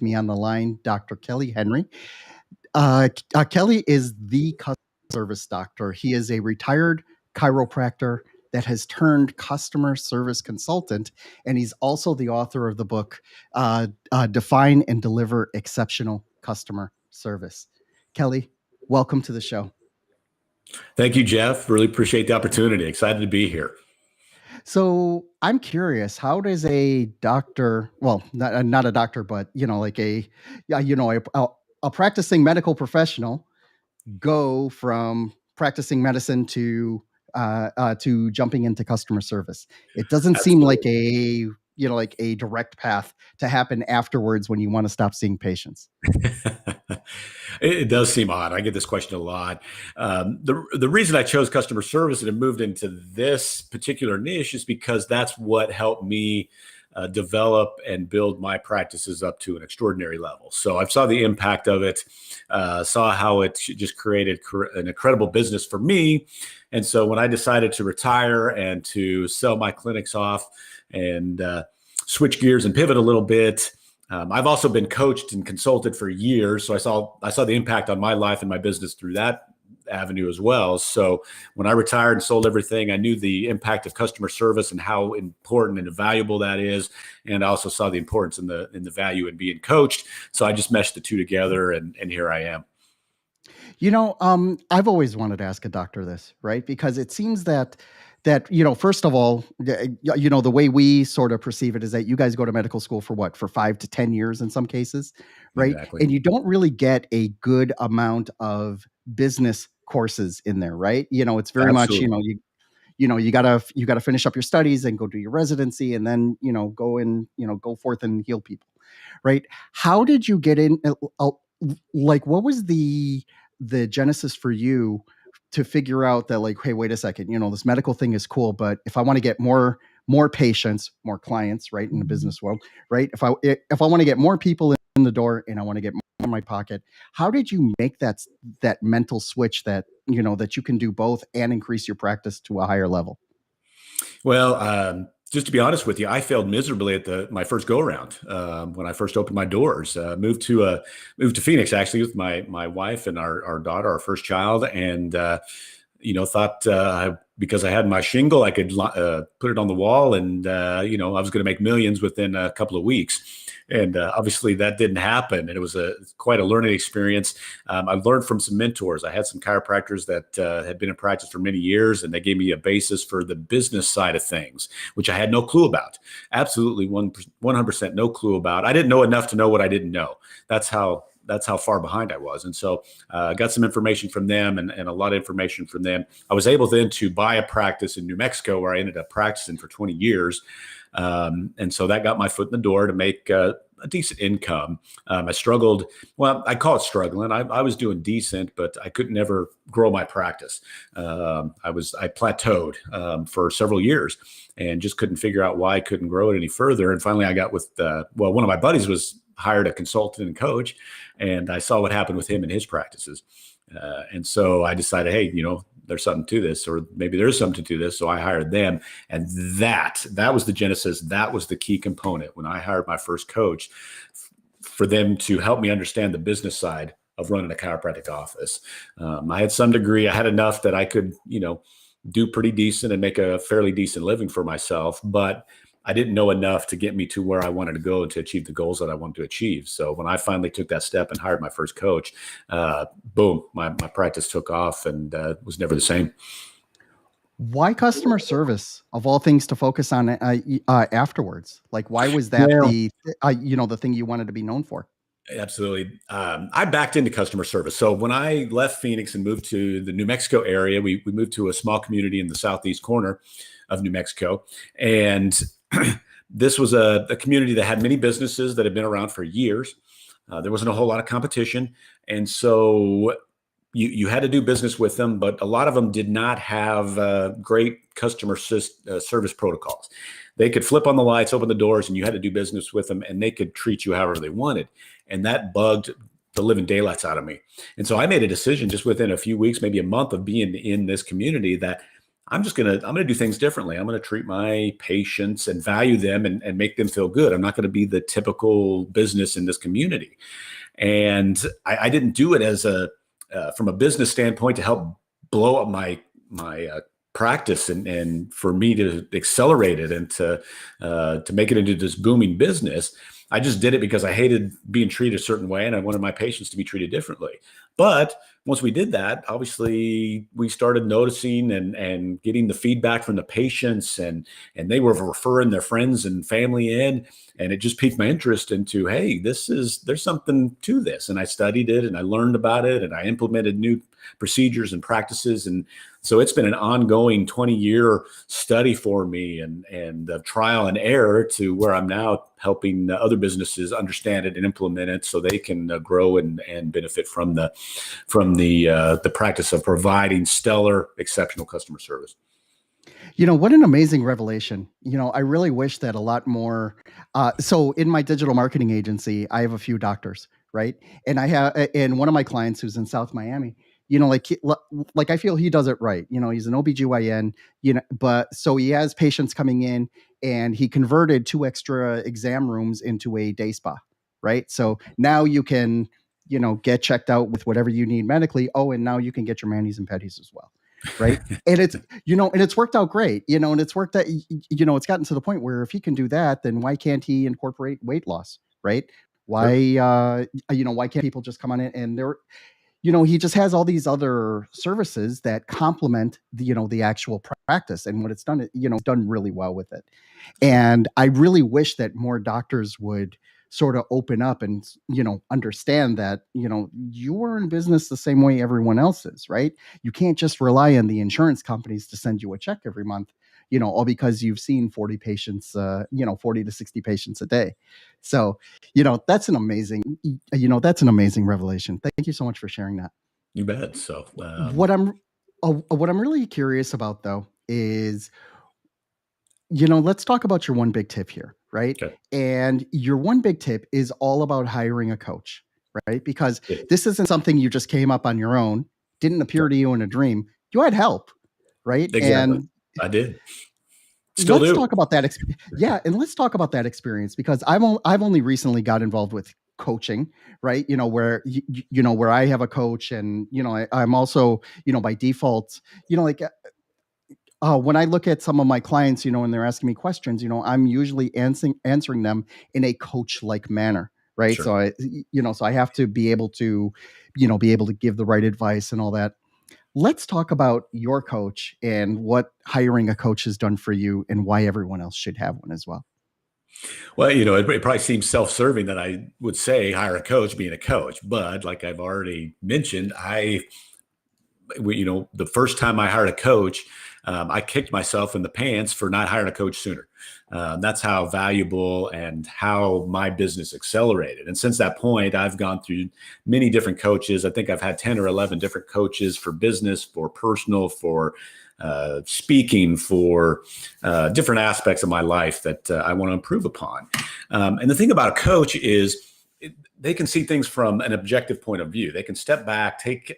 me on the line, Dr. Kelly Henry. Kelly is the customer service doctor. He is a retired chiropractor that has turned customer service consultant, and he's also the author of the book, Define and Deliver Exceptional Customer Service. Kelly, welcome to the show. Thank you, Jeff. Really appreciate the opportunity. Excited to be here. So I'm curious, how does a doctor, well, not a doctor, but like a practicing medical professional go from practicing medicine to jumping into customer service? It doesn't seem like like a direct path to happen afterwards when you want to stop seeing patients. It does seem odd. I get this question a lot. The reason I chose customer service and have moved into this particular niche is because that's what helped me develop and build my practices up to an extraordinary level. So I saw the impact of it, saw how it just created an incredible business for me. And so when I decided to retire and to sell my clinics off and switch gears and pivot a little bit, I've also been coached and consulted for years. So I saw the impact on my life and my business through that avenue as well. So when I retired and sold everything, I knew the impact of customer service and how important and valuable that is. And I also saw the importance in the value in being coached. So I just meshed the two together, and here I am. I've always wanted to ask a doctor this, right? Because it seems that first of all, the way we sort of perceive it is that you guys go to medical school for what, for 5 to 10 years in some cases, right? Exactly. And you don't really get a good amount of business courses in there, right? It's very Absolutely. much, you gotta finish up your studies and go do your residency, and then go forth and heal people, right? How did you get in? Like, what was the genesis for you to figure out that, like, hey, wait a second, this medical thing is cool, but if I want to get more patients, more clients, right, in the business world, right, if I want to get more people in the door and I want to get more in my pocket, how did you make that mental switch that that you can do both and increase your practice to a higher level? Well, just to be honest with you, I failed miserably at my first go around when I first opened my doors. Moved to Phoenix actually with my wife and our daughter, our first child, and thought because I had my shingle, I could put it on the wall, and I was going to make millions within a couple of weeks. And obviously that didn't happen. And it was quite a learning experience. I learned from some mentors. I had some chiropractors that had been in practice for many years, and they gave me a basis for the business side of things, which I had no clue about. Absolutely 100% no clue about. I didn't know enough to know what I didn't know. That's how far behind I was. And so I got some information from them and a lot of information from them. I was able then to buy a practice in New Mexico where I ended up practicing for 20 years. And so that got my foot in the door to make a decent income. I struggled. Well, I call it struggling. I was doing decent, but I couldn't ever grow my practice. I plateaued for several years and just couldn't figure out why I couldn't grow it any further. And finally I got with, one of my buddies was hired a consultant and coach, and I saw what happened with him in his practices. And so I decided, hey, there's something to this, or maybe there's something to this. So I hired them. And that was the genesis. That was the key component when I hired my first coach, for them to help me understand the business side of running a chiropractic office. I had some degree, I had enough that I could, do pretty decent and make a fairly decent living for myself, but I didn't know enough to get me to where I wanted to go and to achieve the goals that I wanted to achieve. So when I finally took that step and hired my first coach, boom, my practice took off and was never the same. Why customer service of all things to focus on afterwards? Like, why was that the thing you wanted to be known for? Absolutely. I backed into customer service. So when I left Phoenix and moved to the New Mexico area, we moved to a small community in the southeast corner of New Mexico. And this was a community that had many businesses that had been around for years. There wasn't a whole lot of competition. And so you had to do business with them, but a lot of them did not have great customer service protocols. They could flip on the lights, open the doors, and you had to do business with them, and they could treat you however they wanted. And that bugged the living daylights out of me. And so I made a decision just within a few weeks, maybe a month of being in this community, that I'm gonna do things differently. I'm gonna treat my patients and value them and make them feel good. I'm not gonna be the typical business in this community. And I didn't do it as a from a business standpoint to help blow up my practice and for me to accelerate it and to make it into this booming business. I just did it because I hated being treated a certain way and I wanted my patients to be treated differently. But once we did that, obviously we started noticing and getting the feedback from the patients, and they were referring their friends and family in, and it just piqued my interest into, hey, there's something to this. And I studied it and I learned about it and I implemented new procedures and practices. And so it's been an ongoing 20-year study for me and trial and error to where I'm now helping other businesses understand it and implement it so they can grow and benefit from the practice of providing stellar, exceptional customer service. What an amazing revelation. I really wish that a lot more. So, in my digital marketing agency, I have a few doctors, right? And one of my clients who's in South Miami, like I feel he does it right. He's an OBGYN, but so he has patients coming in and he converted 2 extra exam rooms into a day spa, right? So now you can, get checked out with whatever you need medically. Oh, and now you can get your manis and petties as well. Right. And it's worked out great, and it's worked out, it's gotten to the point where if he can do that, then why can't he incorporate weight loss? Right. Sure. Why can't people just come on in and he just has all these other services that complement the actual practice and what it's done, it's done really well with it. And I really wish that more doctors would sort of open up and, understand that, you are in business the same way everyone else is, right? You can't just rely on the insurance companies to send you a check every month, all because you've seen 40 patients, 40 to 60 patients a day. So, that's an amazing revelation. Thank you so much for sharing that. You bet. So, What I'm really curious about though is, let's talk about your one big tip here, right? okay. And your one big tip is all about hiring a coach, right? Because Yeah, this isn't something you just came up on your own, didn't appear to you in a dream. You had help, right? exactly. And I did. Still let's do. talk about that. Yeah, and let's talk about that experience because I've only recently got involved with coaching, right? Where where I have a coach, and I'm also by default, like when I look at some of my clients, and they're asking me questions, I'm usually answering them in a coach like manner, right? Sure. So I have to be able to, give the right advice and all that. Let's talk about your coach and what hiring a coach has done for you and why everyone else should have one as well. Well, it probably seems self-serving that I would say hire a coach being a coach, but like I've already mentioned, the first time I hired a coach, I kicked myself in the pants for not hiring a coach sooner. That's how valuable and how my business accelerated. And since that point, I've gone through many different coaches. I think I've had 10 or 11 different coaches for business, for personal, for speaking, for different aspects of my life that I want to improve upon. And the thing about a coach is they can see things from an objective point of view. They can step back, take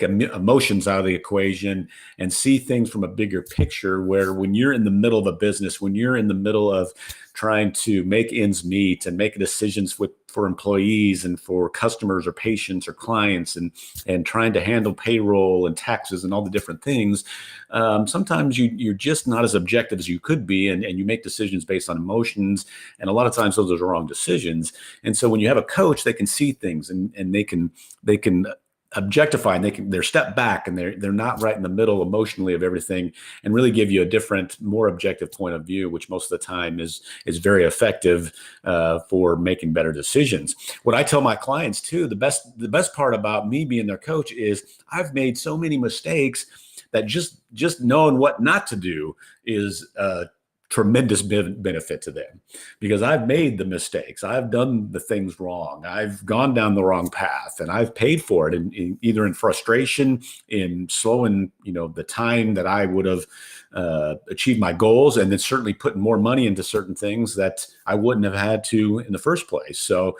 emotions out of the equation and see things from a bigger picture, where when you're in the middle of a business, when you're in the middle of trying to make ends meet and make decisions for employees and for customers or patients or clients, and trying to handle payroll and taxes and all the different things, sometimes you're just not as objective as you could be, and you make decisions based on emotions, and a lot of times those are the wrong decisions. And so when you have a coach, they can see things, and they can objectify, and they're step back, and they're not right in the middle emotionally of everything, and really give you a different, more objective point of view, which most of the time is very effective for making better decisions. What I tell my clients too, the best part about me being their coach is I've made so many mistakes that just knowing what not to do is tremendous benefit to them, because I've made the mistakes. I've done the things wrong. I've gone down the wrong path, and I've paid for it in either in frustration, in slowing, the time that I would have achieved my goals, and then certainly putting more money into certain things that I wouldn't have had to in the first place. So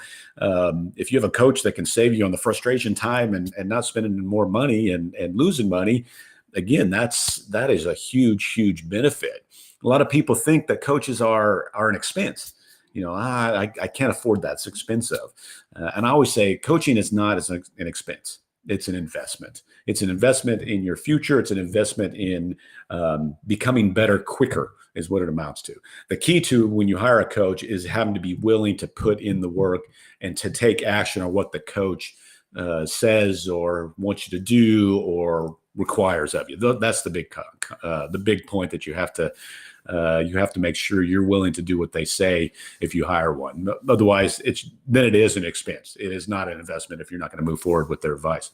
if you have a coach that can save you on the frustration time and not spending more money and losing money, again, that is a huge benefit. A lot of people think that coaches are an expense. I can't afford that. It's expensive. And I always say coaching is not as an expense. It's an investment. It's an investment in your future. It's an investment in becoming better quicker is what it amounts to. The key to when you hire a coach is having to be willing to put in the work and to take action on what the coach says or wants you to do or requires of you. That's the big point that you have to make sure you're willing to do what they say if you hire one. Otherwise, it is an expense. It is not an investment if you're not going to move forward with their advice.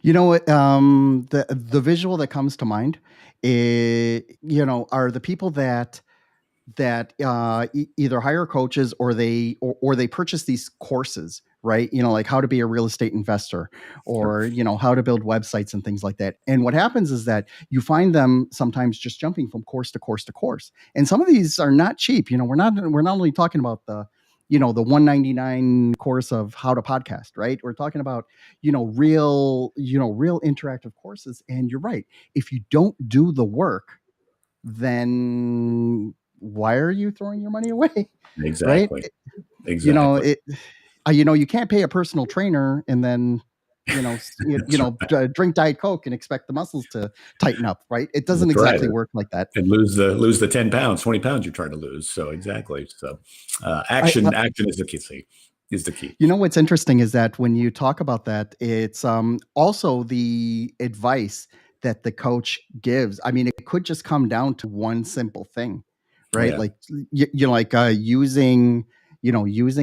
You know what? The visual that comes to mind, are the people that either hire coaches or they purchase these courses, right? Like how to be a real estate investor, Sure. or how to build websites and things like that. And what happens is that you find them sometimes just jumping from course to course to course. And some of these are not cheap. We're not only talking about the 199 course of how to podcast, right? We're talking about real interactive courses. And you're right. If you don't do the work, then why are you throwing your money away? Right? Exactly. You know, Exactly. it, you can't pay a personal trainer and then, That's right. drink Diet Coke and expect the muscles to tighten up, right? It doesn't That's right. exactly work like that. And lose the 10 pounds, 20 pounds you're trying to lose. So exactly. So I, action is the key. What's interesting is that when you talk about that, it's also the advice that the coach gives. I mean, it could just come down to one simple thing, Oh, right? yeah. Like like using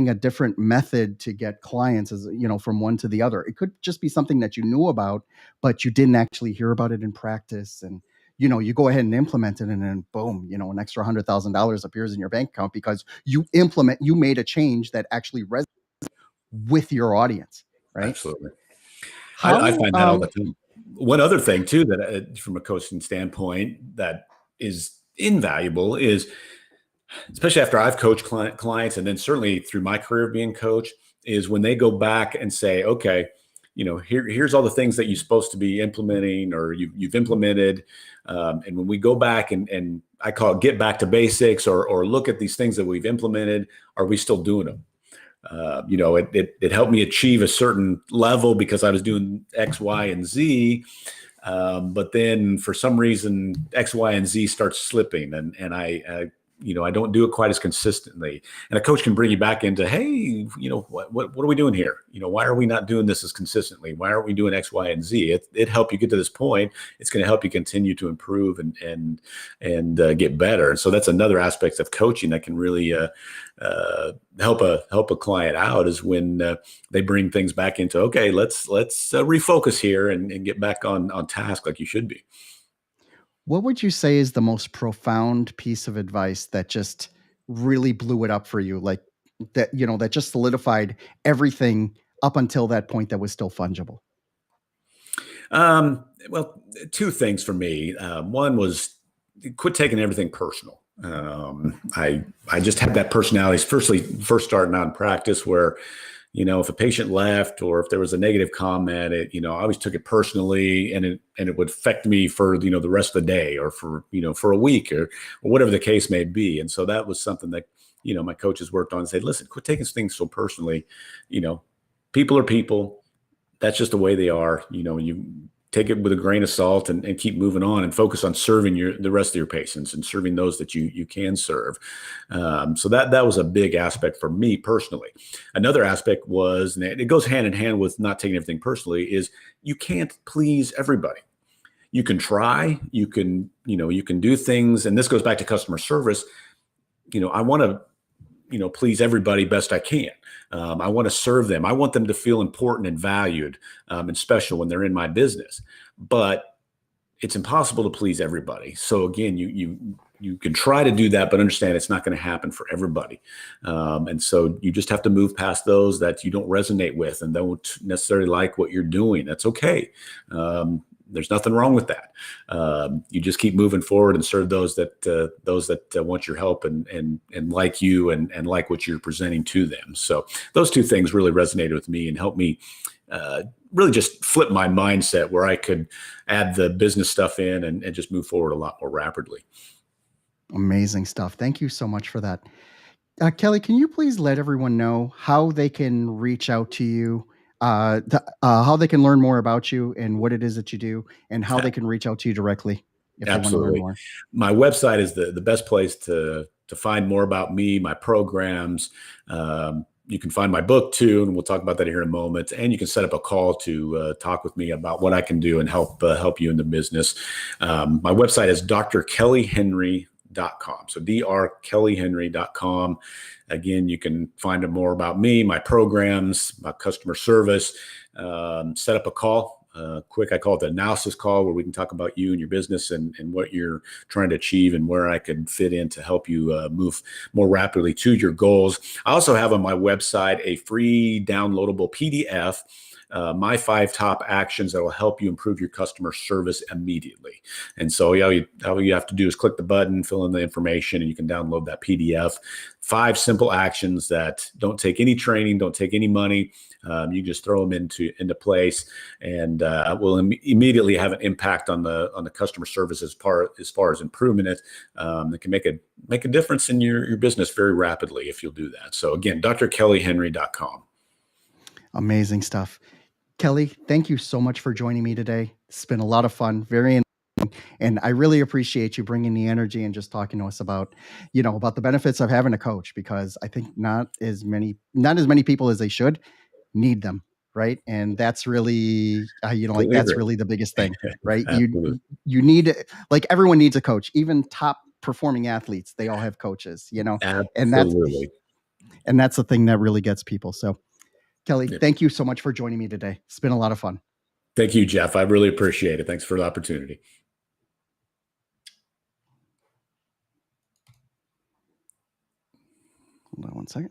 a different method to get clients, as from one to the other. It could just be something that you knew about, but you didn't actually hear about it in practice, and you go ahead and implement it, and then boom, an extra $100,000 appears in your bank account because you made a change that actually resonates with your audience, right? Absolutely. I How find that all the time. One other thing too, that from a coaching standpoint that is invaluable is, especially after I've coached clients, and then certainly through my career being coach, is when they go back and say, okay, here's all the things that you're supposed to be implementing or you've implemented. And when we go back and I call it get back to basics, or look at these things that we've implemented, are we still doing them? It helped me achieve a certain level because I was doing X, Y, and Z. But then for some reason, X, Y, and Z starts slipping, and I don't do it quite as consistently. And a coach can bring you back into, hey, what are we doing here? Why are we not doing this as consistently? Why aren't we doing X, Y, and Z? It helped you get to this point. It's going to help you continue to improve and get better. And so that's another aspect of coaching that can really help a client out, is when they bring things back into, okay, let's refocus here and get back on task like you should be. What would you say is the most profound piece of advice that just really blew it up for you? Like that just solidified everything up until that point that was still fungible? Well, two things for me. One was quit taking everything personal. I just had that personality, first starting out in practice, where if a patient left or if there was a negative comment, I always took it personally, and it would affect me for the rest of the day, or for a week, or whatever the case may be. And so that was something that my coaches worked on and said, listen, quit taking things so personally. People are people. That's just the way they are. You take it with a grain of salt and keep moving on and focus on serving the rest of your patients and serving those that you can serve. So that was a big aspect for me personally. Another aspect was, and it goes hand in hand with not taking everything personally, is you can't please everybody. You can try, you can do things. And this goes back to customer service. I want to, please everybody best I can. I want to serve them. I want them to feel important and valued and special when they're in my business. But it's impossible to please everybody. So again, you can try to do that, but understand it's not going to happen for everybody. And so you just have to move past those that you don't resonate with and don't necessarily like what you're doing. That's okay. There's nothing wrong with that. You just keep moving forward and serve those that want your help and like you and like what you're presenting to them. So those two things really resonated with me and helped me really just flip my mindset where I could add the business stuff in and just move forward a lot more rapidly. Amazing stuff. Thank you so much for that. Kelly, can you please let everyone know how they can reach out to you, how they can learn more about you and what it is that you do, and how they can reach out to you directly if they want to learn Absolutely. more? My website is the best place to find more about me, my programs. You can find my book too, and we'll talk about that here in a moment. And you can set up a call to talk with me about what I can do and help you in the business. My website is drkellyhenry.com. So drkellyhenry.com. Again, you can find out more about me, my programs, my customer service. Set up a call. Quick, I call it the analysis call, where we can talk about you and your business and what you're trying to achieve and where I can fit in to help you move more rapidly to your goals. I also have on my website a free downloadable PDF, my 5 top actions that will help you improve your customer service immediately. And so all you have to do is click the button, fill in the information, and you can download that PDF. 5 simple actions that don't take any training, don't take any money. You just throw them into place, and will immediately have an impact on the customer service as far as improving it. It can make a difference in your business very rapidly if you'll do that. So again, drkellyhenry.com. Amazing stuff. Kelly, thank you so much for joining me today. It's been a lot of fun, very, and I really appreciate you bringing the energy and just talking to us about, about the benefits of having a coach, because I think not as many people as they should need them, right? And that's really, Completely that's agree. really the biggest thing, right? Absolutely. You need, like, everyone needs a coach. Even top performing athletes, they all have coaches, and that's Absolutely. and that's the thing that really gets people. So, Kelly, Yeah. thank you so much for joining me today. It's been a lot of fun. Thank you, Jeff. I really appreciate it. Thanks for the opportunity. Hold on one second.